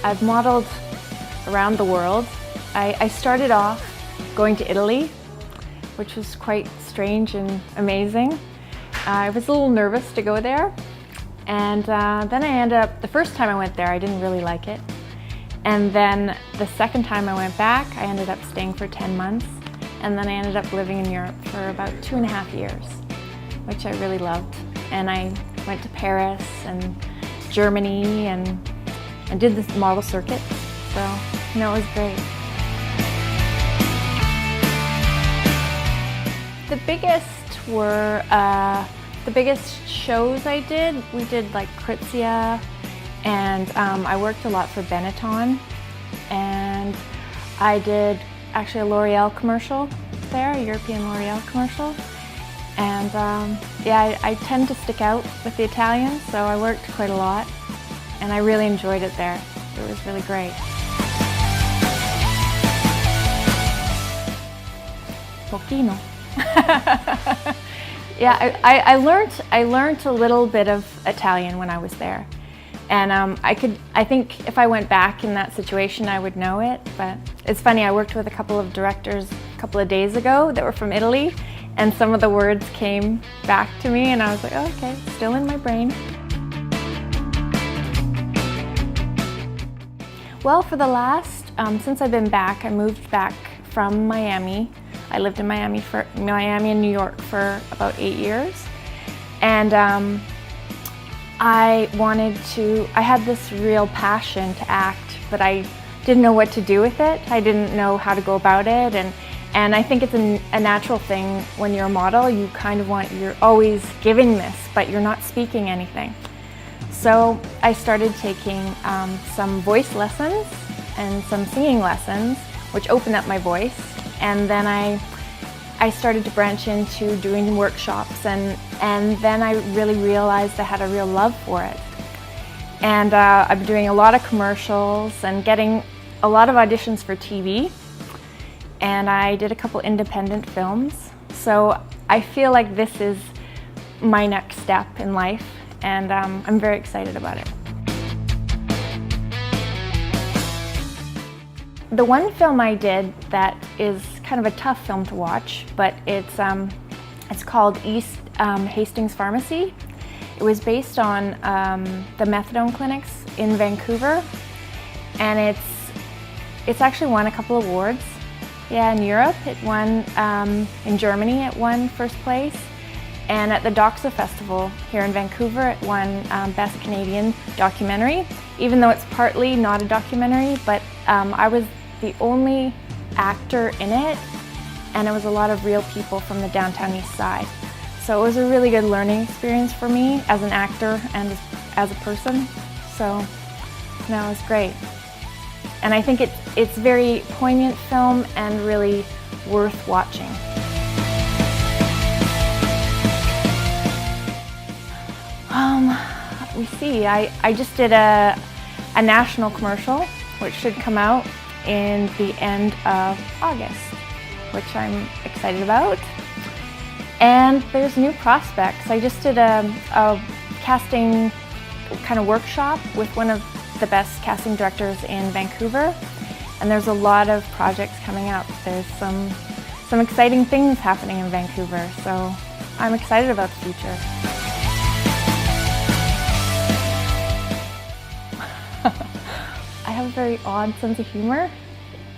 I've modeled around the world. I started off going to Italy, which was quite strange and amazing. I was a little nervous to go there, and then I ended up, the first time I went there I didn't really like it, and then the second time I went back I ended up staying for 10 months, and then I ended up living in Europe for about 2.5 years, which I really loved. And I went to Paris and Germany and did this model circuit, so it was great. The biggest shows I did, we did like Krizia, and I worked a lot for Benetton, and I did actually a L'Oreal commercial there, a European L'Oreal commercial. And yeah, I tend to stick out with the Italians, so I worked quite a lot, and I really enjoyed it there. It was really great. Pochino. Yeah, I learned a little bit of Italian when I was there, and I think if I went back in that situation I would know it. But it's funny, I worked with a couple of directors a couple of days ago that were from Italy, and some of the words came back to me, and I was like, oh, okay, still in my brain. Well, for the last, since I've been back, I moved back from Miami. I lived in Miami and New York for about 8 years. And I had this real passion to act, but I didn't know what to do with it. I didn't know how to go about it. And I think it's a natural thing when you're a model. You kind of you're always giving this, but you're not speaking anything. So I started taking some voice lessons and some singing lessons, which opened up my voice. And then I started to branch into doing workshops, and then I really realized I had a real love for it. And I've been doing a lot of commercials and getting a lot of auditions for TV. And I did a couple independent films. So I feel like this is my next step in life, and I'm very excited about it. The one film I did that is kind of a tough film to watch, but it's called East Hastings Pharmacy. It was based on the methadone clinics in Vancouver, and it's actually won a couple awards. Yeah, in Europe it won, in Germany it won first place, and at the Doxa Festival here in Vancouver it won Best Canadian Documentary, even though it's partly not a documentary, but I was the only actor in it, and it was a lot of real people from the downtown east side. So it was a really good learning experience for me as an actor and as a person. So no, it was great. And I think it's very poignant film and really worth watching. Let me see, I just did a national commercial, which should come out in the end of August, which I'm excited about. And there's new prospects. I just did a casting kind of workshop with one of the best casting directors in Vancouver, and there's a lot of projects coming up. There's some exciting things happening in Vancouver, so I'm excited about the future. I have a very odd sense of humor,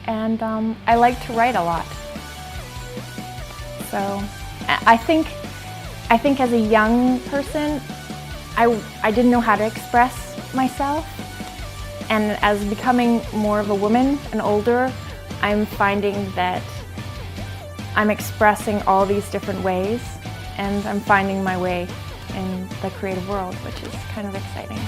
and I like to write a lot. So I think as a young person, I didn't know how to express myself. And as becoming more of a woman and older, I'm finding that I'm expressing all these different ways, and I'm finding my way in the creative world, which is kind of exciting.